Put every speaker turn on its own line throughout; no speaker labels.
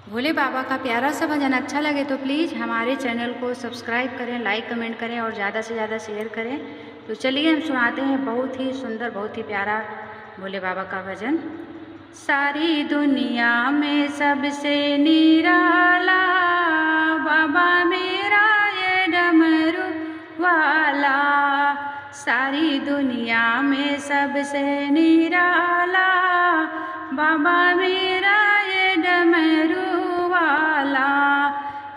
भोले बाबा का प्यारा सा भजन अच्छा लगे तो प्लीज़ हमारे चैनल को सब्सक्राइब करें, लाइक कमेंट करें और ज़्यादा से ज़्यादा शेयर करें। तो चलिए हम सुनाते हैं बहुत ही सुंदर, बहुत ही प्यारा भोले बाबा का भजन। सारी दुनिया में सबसे निराला बाबा मेरा ये डमरू वाला। सारी दुनिया में सबसे निराला बाबा मेरा ये डमरू वाला।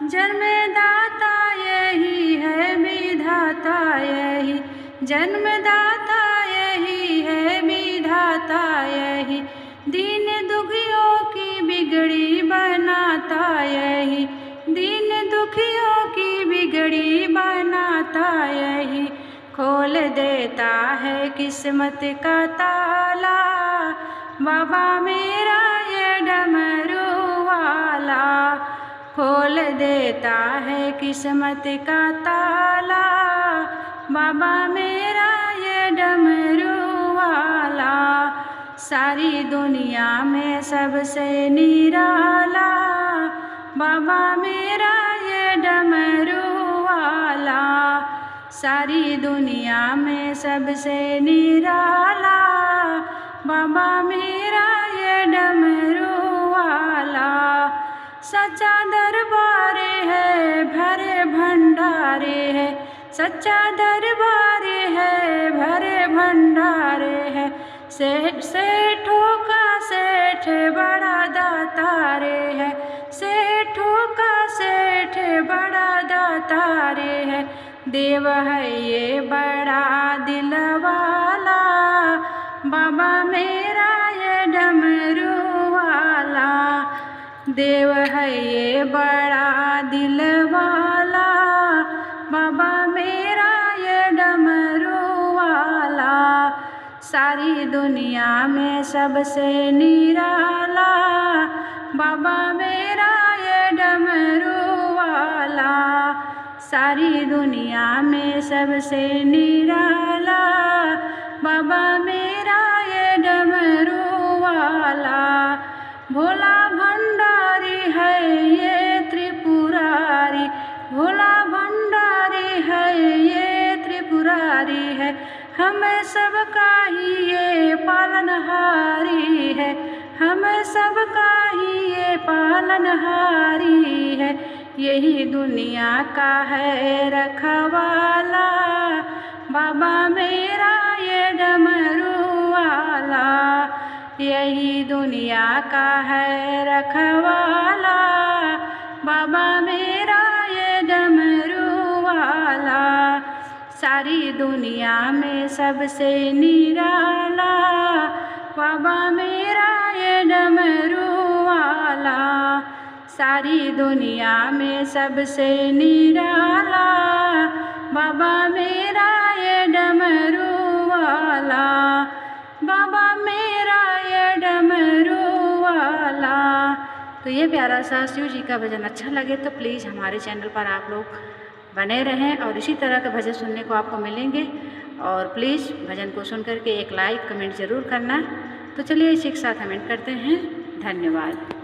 जन्मदाता यही है, विधाता यही, जन्मदाता यही है, विधाता यही, दीन दुखियों की बिगड़ी बनाता यही, दीन दुखियों की बिगड़ी बनाता यही, खोल देता है किस्मत का ताला बाबा मेरा ये डमरू वाला। खोल देता है किस्मत का ताला बाबा मेरा ये डमरू वाला। सारी दुनिया में सबसे निराला बाबा मेरा ये डमरू वाला। सारी दुनिया में सबसे निराला बाबा मेरा ये डमरू वाला। सच्चा दरबार है, भरे भंडारे है, सच्चा दरबार है, भरे भंडारे है, सेठों का सेठ बड़ा दातारे है, सेठों का सेठ बड़ा दातारे है, देव है ये बड़ा दिल वाला बाबा मेरा ये डमरू वाला। देव है ये बड़ा दिल वाला बाबा मेरा ये डमरू वाला। सारी दुनिया में सबसे निराला बाबा मेरा ये डमरू वाला। सारी दुनिया में सबसे निराला बाबा मेरा ये डमरू वाला। भोला भंडारी है ये त्रिपुरारी, भोला भंडारी है ये त्रिपुरारी है, हम सबका ही ये पालनहारी है, हम सबका ही ये पालनहारी है, यही दुनिया का है रखवाला बाबा मेरा ये डमरू वाला। यही दुनिया का है रखवाला बाबा मेरा ये डमरू वाला। सारी दुनिया में सबसे निराला बाबा मेरा ये डमरू वाला। सारी दुनिया में सबसे निराला बाबा मेरा ये डमरू वाला, बाबा मेरा ये डमरू वाला। तो ये प्यारा सा शिव जी का भजन अच्छा लगे तो प्लीज़ हमारे चैनल पर आप लोग बने रहें और इसी तरह के भजन सुनने को आपको मिलेंगे। और प्लीज़ भजन को सुन करके एक लाइक कमेंट ज़रूर करना। तो चलिए इसी के साथ कमेंट करते हैं। धन्यवाद।